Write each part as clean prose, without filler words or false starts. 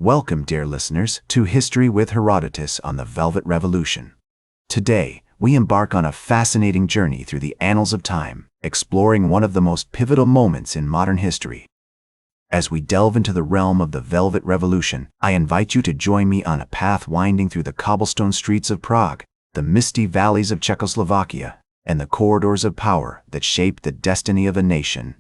Welcome, dear listeners, to History with Herodotus on the Velvet Revolution. Today, we embark on a fascinating journey through the annals of time, exploring one of the most pivotal moments in modern history. As we delve into the realm of the Velvet Revolution, I invite you to join me on a path winding through the cobblestone streets of Prague, the misty valleys of Czechoslovakia, and the corridors of power that shaped the destiny of a nation.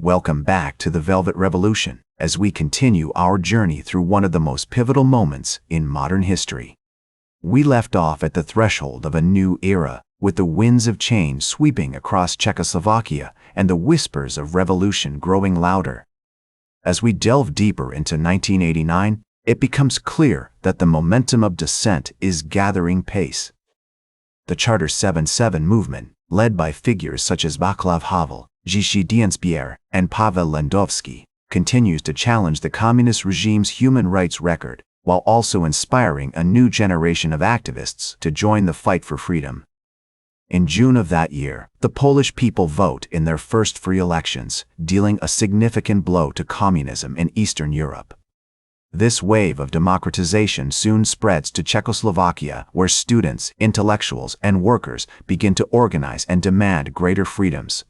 Welcome back to the Velvet Revolution, as we continue our journey through one of the most pivotal moments in modern history. We left off at the threshold of a new era, with the winds of change sweeping across Czechoslovakia and the whispers of revolution growing louder. As we delve deeper into 1989, it becomes clear that the momentum of dissent is gathering pace. The Charter 77 movement, led by figures such as Václav Havel, Jiří Dienspierre, and Pavel Landowski, continues to challenge the communist regime's human rights record, while also inspiring a new generation of activists to join the fight for freedom. In June of that year, the Polish people vote in their first free elections, dealing a significant blow to communism in Eastern Europe. This wave of democratization soon spreads to Czechoslovakia, where students, intellectuals, and workers begin to organize and demand greater freedoms.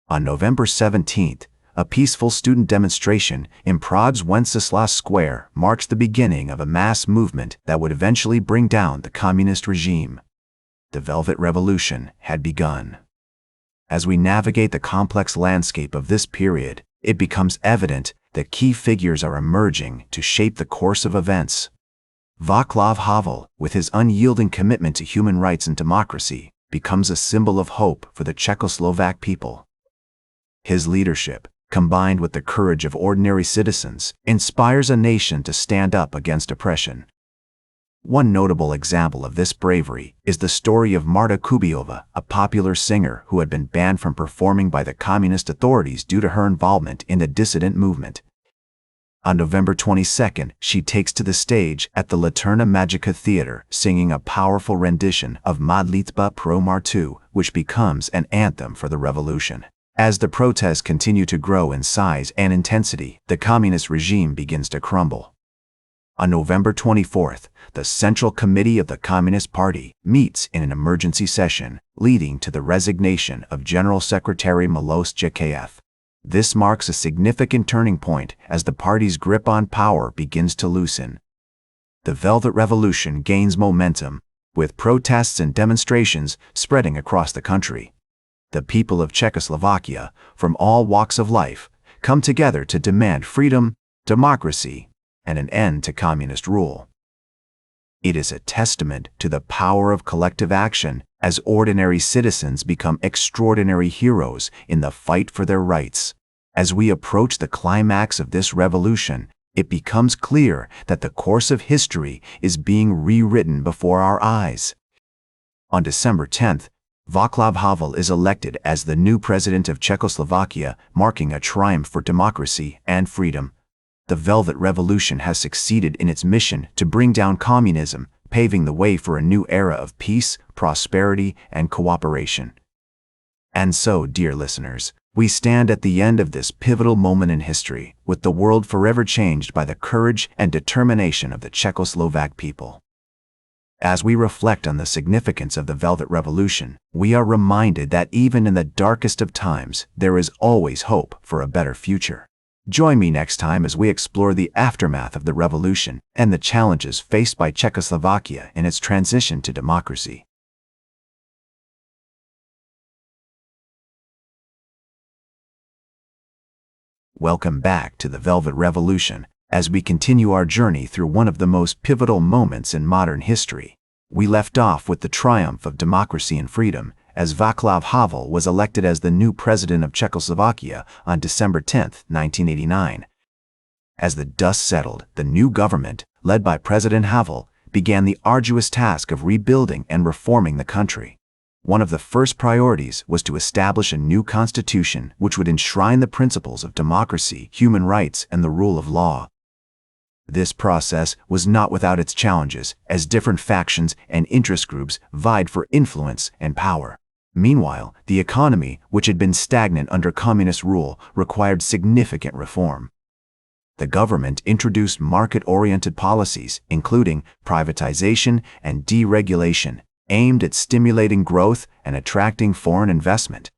On November 17th, a peaceful student demonstration in Prague's Wenceslas Square marks the beginning of a mass movement that would eventually bring down the communist regime. The Velvet Revolution had begun. As we navigate the complex landscape of this period, it becomes evident that key figures are emerging to shape the course of events. Václav Havel, with his unyielding commitment to human rights and democracy, becomes a symbol of hope for the Czechoslovak people. His leadership, combined with the courage of ordinary citizens, inspires a nation to stand up against oppression. One notable example of this bravery is the story of Marta Kubiova, a popular singer who had been banned from performing by the communist authorities due to her involvement in the dissident movement. On November 22nd, she takes to the stage at the Laterna Magica Theater, singing a powerful rendition of Modlitba pro Martu, which becomes an anthem for the revolution. As the protests continue to grow in size and intensity, the communist regime begins to crumble. On November 24th, the Central Committee of the Communist Party meets in an emergency session, leading to the resignation of General Secretary Miloš Džekev. This marks a significant turning point as the party's grip on power begins to loosen. The Velvet Revolution gains momentum, with protests and demonstrations spreading across the country. The people of Czechoslovakia, from all walks of life, come together to demand freedom, democracy, and an end to communist rule. It is a testament to the power of collective action as ordinary citizens become extraordinary heroes in the fight for their rights. As we approach the climax of this revolution, it becomes clear that the course of history is being rewritten before our eyes. On December 10th, Václav Havel is elected as the new president of Czechoslovakia, marking a triumph for democracy and freedom. The Velvet Revolution has succeeded in its mission to bring down communism, paving the way for a new era of peace, prosperity, and cooperation. And so, dear listeners, we stand at the end of this pivotal moment in history, with the world forever changed by the courage and determination of the Czechoslovak people. As we reflect on the significance of the Velvet Revolution, we are reminded that even in the darkest of times, there is always hope for a better future. Join me next time as we explore the aftermath of the revolution and the challenges faced by Czechoslovakia in its transition to democracy. Welcome back to the Velvet Revolution, as we continue our journey through one of the most pivotal moments in modern history. We left off with the triumph of democracy and freedom, as Václav Havel was elected as the new president of Czechoslovakia on December 10, 1989. As the dust settled, the new government, led by President Havel, began the arduous task of rebuilding and reforming the country. One of the first priorities was to establish a new constitution which would enshrine the principles of democracy, human rights, and the rule of law. This process was not without its challenges, as different factions and interest groups vied for influence and power. Meanwhile, the economy, which had been stagnant under communist rule, required significant reform. The government introduced market-oriented policies, including privatization and deregulation, aimed at stimulating growth and attracting foreign investment.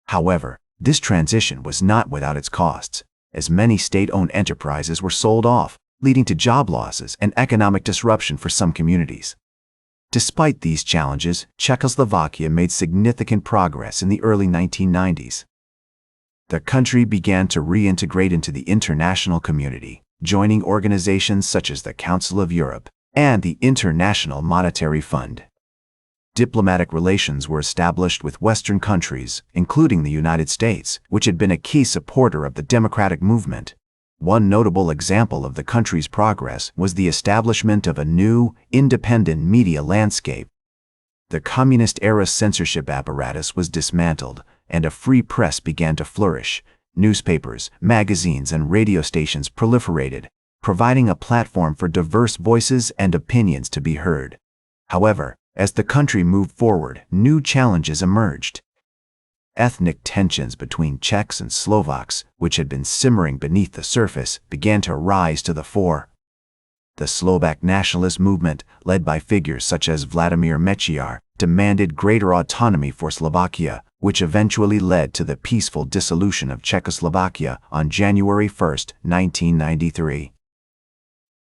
However, this transition was not without its costs, as many state-owned enterprises were sold off, leading to job losses and economic disruption for some communities. Despite these challenges, Czechoslovakia made significant progress in the early 1990s. The country began to reintegrate into the international community, joining organizations such as the Council of Europe and the International Monetary Fund. Diplomatic relations were established with Western countries, including the United States, which had been a key supporter of the democratic movement. One notable example of the country's progress was the establishment of a new, independent media landscape. The communist-era censorship apparatus was dismantled, and a free press began to flourish. Newspapers, magazines, and radio stations proliferated, providing a platform for diverse voices and opinions to be heard. However, as the country moved forward, new challenges emerged. Ethnic tensions between Czechs and Slovaks, which had been simmering beneath the surface, began to rise to the fore. The Slovak nationalist movement, led by figures such as Vladimir Mečiar, demanded greater autonomy for Slovakia, which eventually led to the peaceful dissolution of Czechoslovakia on January 1, 1993.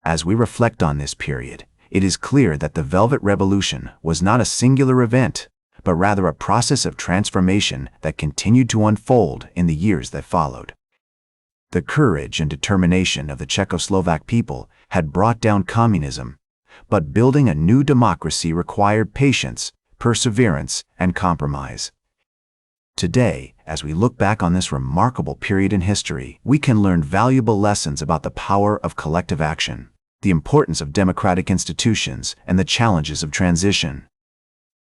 As we reflect on this period, it is clear that the Velvet Revolution was not a singular event, but rather a process of transformation that continued to unfold in the years that followed. The courage and determination of the Czechoslovak people had brought down communism, but building a new democracy required patience, perseverance, and compromise. Today, as we look back on this remarkable period in history, we can learn valuable lessons about the power of collective action, the importance of democratic institutions, and the challenges of transition.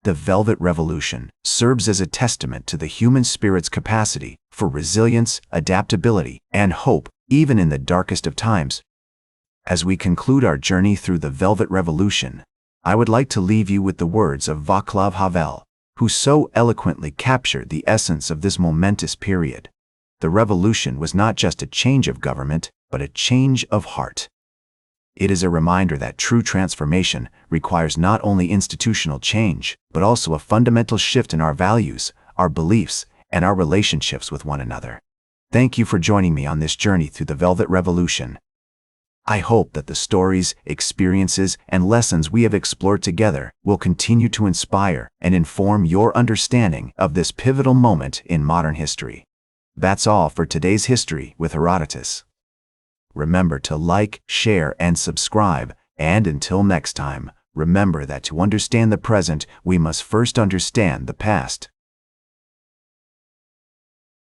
The Velvet Revolution serves as a testament to the human spirit's capacity for resilience, adaptability, and hope, even in the darkest of times. As we conclude our journey through the Velvet Revolution, I would like to leave you with the words of Václav Havel, who so eloquently captured the essence of this momentous period. The revolution was not just a change of government, but a change of heart. It is a reminder that true transformation requires not only institutional change, but also a fundamental shift in our values, our beliefs, and our relationships with one another. Thank you for joining me on this journey through the Velvet Revolution. I hope that the stories, experiences, and lessons we have explored together will continue to inspire and inform your understanding of this pivotal moment in modern history. That's all for today's History with Herodotus. Remember to like, share, and subscribe, and until next time, remember that to understand the present, we must first understand the past.